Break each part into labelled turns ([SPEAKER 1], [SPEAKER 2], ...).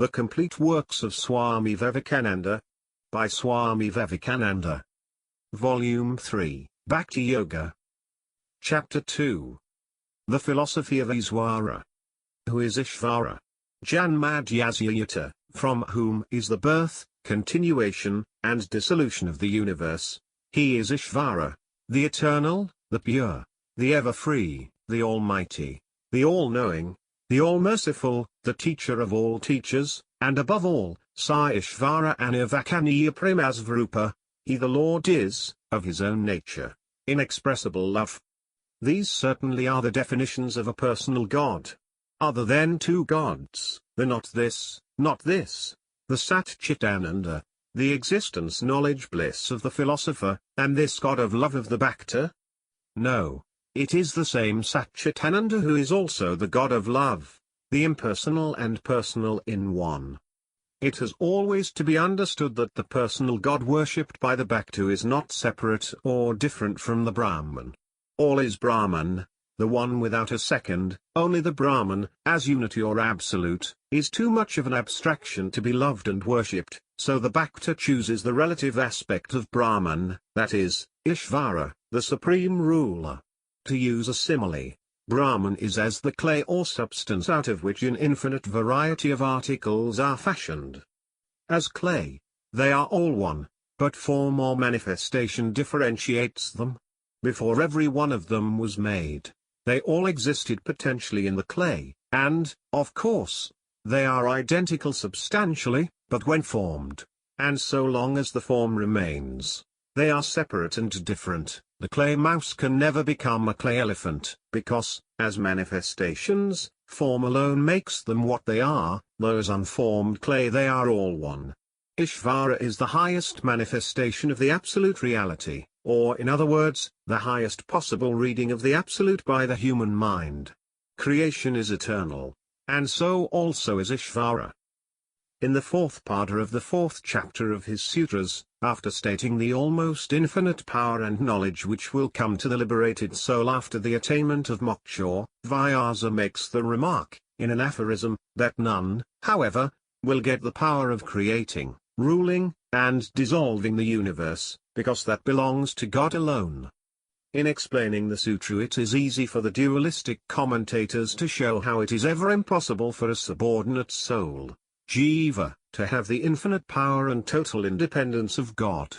[SPEAKER 1] The Complete Works of Swami Vivekananda. By Swami Vivekananda. Volume 3, Bhakti Yoga. Chapter 2. The Philosophy of Ishvara. Who is Ishvara? Janmadhyasya, from whom is the birth, continuation, and dissolution of the universe. He is Ishvara, the eternal, the pure, the ever-free, the almighty, the all-knowing, the all-merciful, the teacher of all teachers, and above all, Sa Ishvara Anivakaniya Premasvarupa. He the Lord is, of his own nature, inexpressible love. These certainly are the definitions of a personal God. Are there then two gods, the not this, the Sat Chitananda, the existence knowledge bliss of the philosopher, and this God of love of the Bhakta? No, it is the same Sat Chitananda who is also the God of love, the impersonal and personal in one. It has always to be understood that the personal God worshipped by the Bhakta is not separate or different from the Brahman. All is Brahman, the one without a second. Only the Brahman, as unity or absolute, is too much of an abstraction to be loved and worshipped, so the Bhakta chooses the relative aspect of Brahman, that is, Ishvara, the supreme ruler. To use a simile, Brahman is as the clay or substance out of which an infinite variety of articles are fashioned. As clay, they are all one, but form or manifestation differentiates them. Before every one of them was made, they all existed potentially in the clay, and, of course, they are identical substantially, but when formed, and so long as the form remains, they are separate and different. The clay mouse can never become a clay elephant, because, as manifestations, form alone makes them what they are, though as unformed clay they are all one. Ishvara is the highest manifestation of the absolute reality, or in other words, the highest possible reading of the absolute by the human mind. Creation is eternal, and so also is Ishvara. In the fourth pada of the fourth chapter of his sutras, after stating the almost infinite power and knowledge which will come to the liberated soul after the attainment of moksha, Vyasa makes the remark, in an aphorism, that none, however, will get the power of creating, ruling, and dissolving the universe, because that belongs to God alone. In explaining the sutra, it is easy for the dualistic commentators to show how it is ever impossible for a subordinate soul, Jiva, to have the infinite power and total independence of God.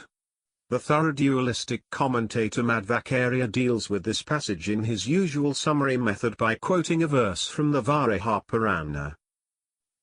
[SPEAKER 1] The thorough dualistic commentator Madhvacarya deals with this passage in his usual summary method by quoting a verse from the Varaha Purana.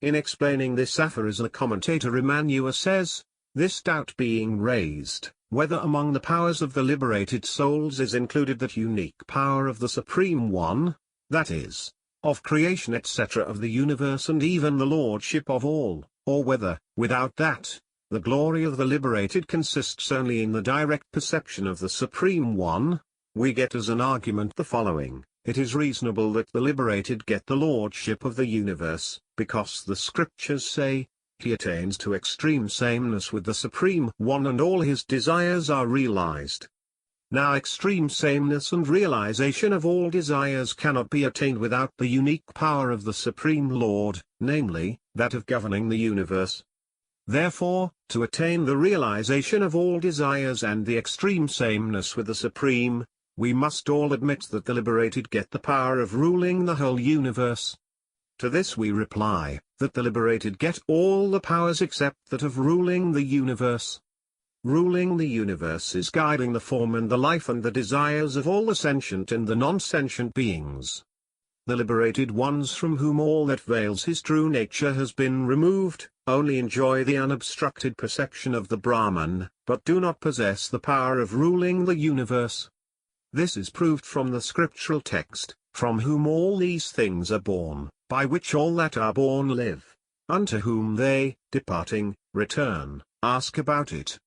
[SPEAKER 1] In explaining this aphorism, the commentator Emmanuel says, this doubt being raised, whether among the powers of the liberated souls is included that unique power of the Supreme One, that is, of creation etc. of the universe and even the lordship of all, or whether, without that, the glory of the liberated consists only in the direct perception of the Supreme One, we get as an argument the following: it is reasonable that the liberated get the lordship of the universe, because the scriptures say, he attains to extreme sameness with the Supreme One and all his desires are realized. Now extreme sameness and realization of all desires cannot be attained without the unique power of the Supreme Lord, namely, that of governing the universe. Therefore, to attain the realization of all desires and the extreme sameness with the Supreme, we must all admit that the liberated get the power of ruling the whole universe. To this we reply, that the liberated get all the powers except that of ruling the universe. Ruling the universe is guiding the form and the life and the desires of all the sentient and the non-sentient beings. The liberated ones from whom all that veils his true nature has been removed, only enjoy the unobstructed perception of the Brahman, but do not possess the power of ruling the universe. This is proved from the scriptural text, from whom all these things are born, by which all that are born live, unto whom they, departing, return, ask about it.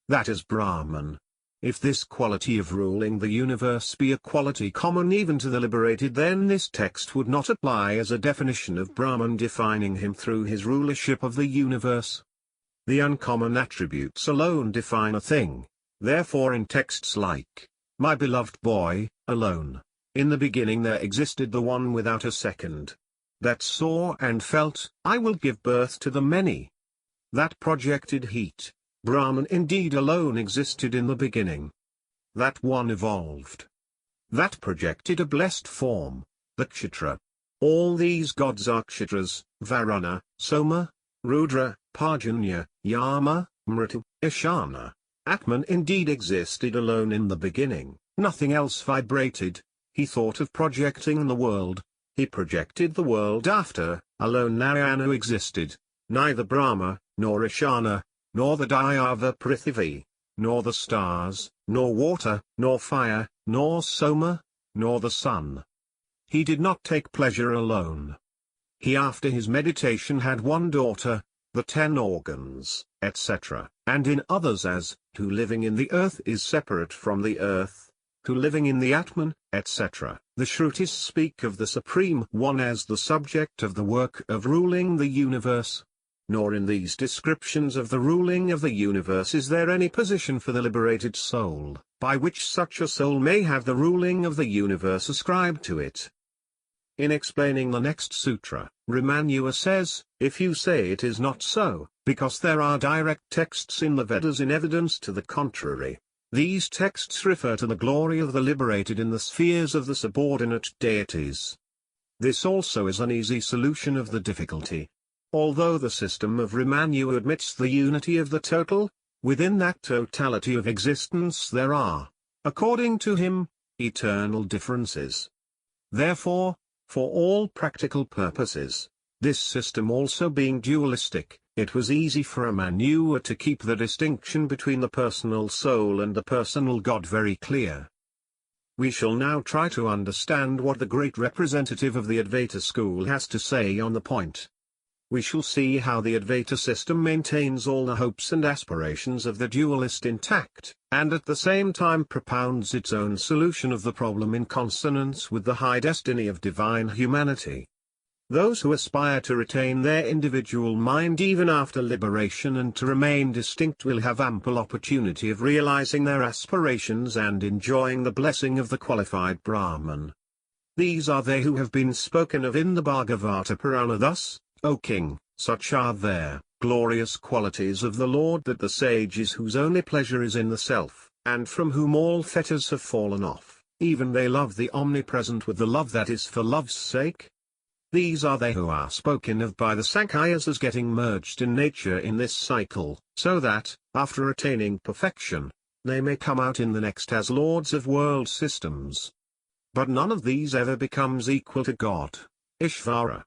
[SPEAKER 1] That is Brahman. If this quality of ruling the universe be a quality common even to the liberated, then this text would not apply as a definition of Brahman defining him through his rulership of the universe. The uncommon attributes alone define a thing. Therefore in texts like, my beloved boy, alone, in the beginning there existed the one without a second. that saw and felt, I will give birth to the many. That projected heat, Brahman indeed alone existed in the beginning. That one evolved. That projected a blessed form, the Kshatra. All these gods are Kshatras, Varuna, Soma, Rudra, Parjanya, Yama, Mritu, Ishvara. Atman indeed existed alone in the beginning, nothing else vibrated. He thought of projecting the world. He projected the world after, alone Narayana existed. Neither Brahma, nor Ishvara, nor the Dayava Prithvi, nor the stars, nor water, nor fire, nor Soma, nor the sun. He did not take pleasure alone. He after his meditation had one daughter, the 10 organs, etc., and in others as, who living in the earth is separate from the earth, who living in the Atman, etc. The Shrutis speak of the Supreme One as the subject of the work of ruling the universe. Nor in these descriptions of the ruling of the universe is there any position for the liberated soul, by which such a soul may have the ruling of the universe ascribed to it. In explaining the next sutra, Ramanua says, if you say it is not so, because there are direct texts in the Vedas in evidence to the contrary, these texts refer to the glory of the liberated in the spheres of the subordinate deities. This also is an easy solution of the difficulty. Although the system of Ramanua admits the unity of the total, within that totality of existence there are, according to him, eternal differences. Therefore, for all practical purposes, this system also being dualistic, it was easy for Ramanua to keep the distinction between the personal soul and the personal God very clear. We shall now try to understand what the great representative of the Advaita school has to say on the point. We shall see how the Advaita system maintains all the hopes and aspirations of the dualist intact, and at the same time propounds its own solution of the problem in consonance with the high destiny of divine humanity. Those who aspire to retain their individual mind even after liberation and to remain distinct will have ample opportunity of realizing their aspirations and enjoying the blessing of the qualified Brahman. These are they who have been spoken of in the Bhagavata Purana thus, O King, such are their glorious qualities of the Lord that the sages whose only pleasure is in the self, and from whom all fetters have fallen off, even they love the Omnipresent with the love that is for love's sake. These are they who are spoken of by the Sankhya's as getting merged in nature in this cycle, so that, after attaining perfection, they may come out in the next as lords of world systems. But none of these ever becomes equal to God, Ishvara.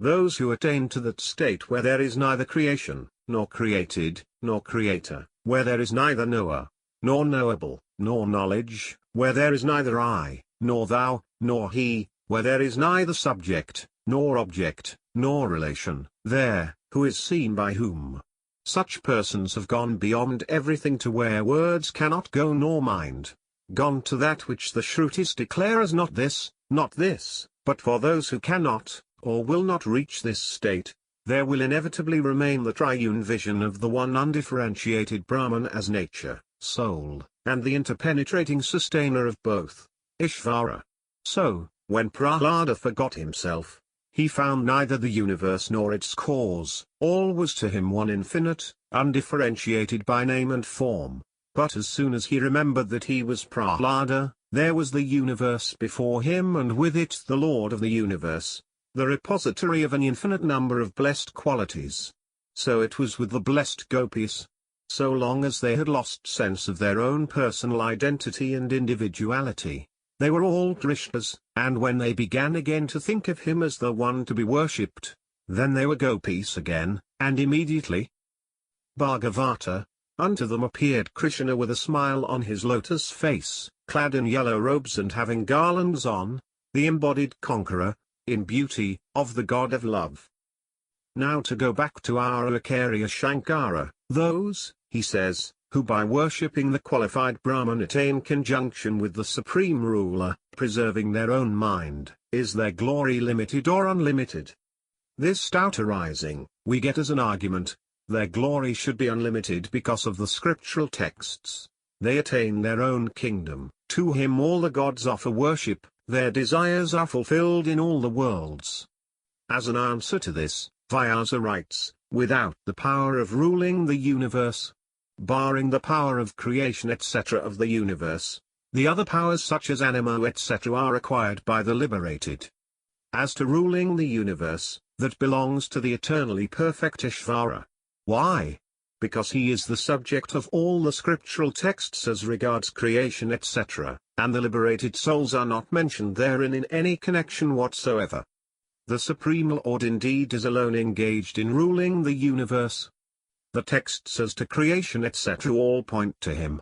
[SPEAKER 1] Those who attain to that state where there is neither creation, nor created, nor creator, where there is neither knower, nor knowable, nor knowledge, where there is neither I, nor thou, nor he, where there is neither subject, nor object, nor relation, there, who is seen by whom. Such persons have gone beyond everything to where words cannot go nor mind, gone to that which the Shrutis declare as not this, but for those who cannot, or will not reach this state, there will inevitably remain the triune vision of the one undifferentiated Brahman as nature, soul, and the interpenetrating sustainer of both, Ishvara. So, when Prahlada forgot himself, he found neither the universe nor its cause, all was to him one infinite, undifferentiated by name and form, but as soon as he remembered that he was Prahlada, there was the universe before him and with it the Lord of the universe, the repository of an infinite number of blessed qualities. So it was with the blessed gopis. So long as they had lost sense of their own personal identity and individuality, they were all Krishnas, and when they began again to think of him as the one to be worshipped, then they were gopis again, and immediately. Bhagavata, unto them appeared Krishna with a smile on his lotus face, clad in yellow robes and having garlands on, the embodied conqueror, in beauty, of the god of love. Now to go back to our Acharya Shankara, those, he says, who by worshipping the qualified Brahman attain conjunction with the supreme ruler, preserving their own mind, is their glory limited or unlimited? This doubt arising, we get as an argument, their glory should be unlimited because of the scriptural texts. They attain their own kingdom, to him all the gods offer worship, their desires are fulfilled in all the worlds. As an answer to this, Vyasa writes, without the power of ruling the universe, barring the power of creation etc. of the universe, the other powers such as animo etc. are acquired by the liberated. As to ruling the universe, that belongs to the eternally perfect Ishvara. Why? Because he is the subject of all the scriptural texts as regards creation etc., and the liberated souls are not mentioned therein in any connection whatsoever. The Supreme Lord indeed is alone engaged in ruling the universe. The texts as to creation etc. all point to him.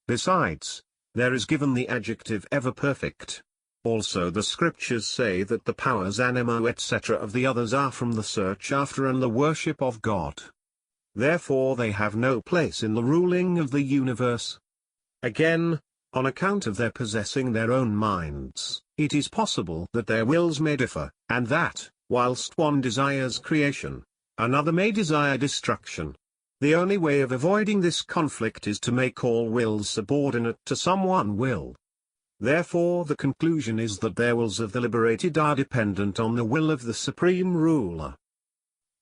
[SPEAKER 1] Besides, there is given the adjective ever perfect. Also the scriptures say that the powers animo etc. of the others are from the search after and the worship of God. Therefore they have no place in the ruling of the universe. Again, on account of their possessing their own minds, it is possible that their wills may differ, and that, whilst one desires creation, another may desire destruction. The only way of avoiding this conflict is to make all wills subordinate to some one will. Therefore the conclusion is that their wills of the liberated are dependent on the will of the Supreme Ruler.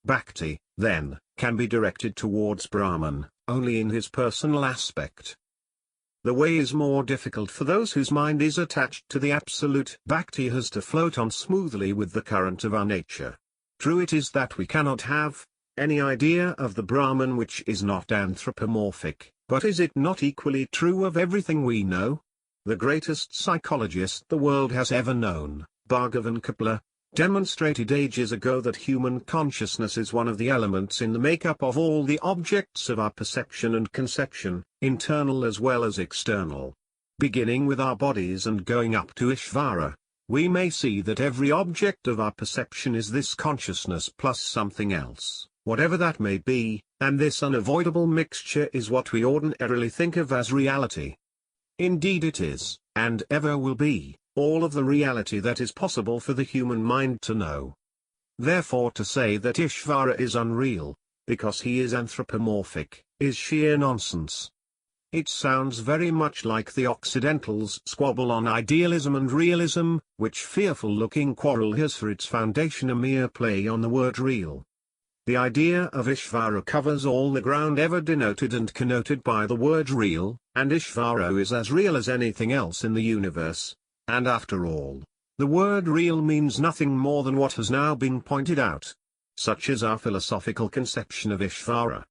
[SPEAKER 1] Bhakti, then, can be directed towards Brahman, only in his personal aspect. The way is more difficult for those whose mind is attached to the Absolute. Bhakti has to float on smoothly with the current of our nature. True it is that we cannot have any idea of the Brahman which is not anthropomorphic, but is it not equally true of everything we know? The greatest psychologist the world has ever known, Bhagavan Kepler, demonstrated ages ago that human consciousness is one of the elements in the makeup of all the objects of our perception and conception, internal as well as external. Beginning with our bodies and going up to Ishvara, we may see that every object of our perception is this consciousness plus something else, whatever that may be, and this unavoidable mixture is what we ordinarily think of as reality. Indeed it is, and ever will be, all of the reality that is possible for the human mind to know. Therefore to say that Ishvara is unreal, because he is anthropomorphic, is sheer nonsense. It sounds very much like the Occidentals' squabble on idealism and realism, which fearful-looking quarrel has for its foundation a mere play on the word real. The idea of Ishvara covers all the ground ever denoted and connoted by the word real, and Ishvara is as real as anything else in the universe. And after all, the word real means nothing more than what has now been pointed out. Such is our philosophical conception of Ishvara.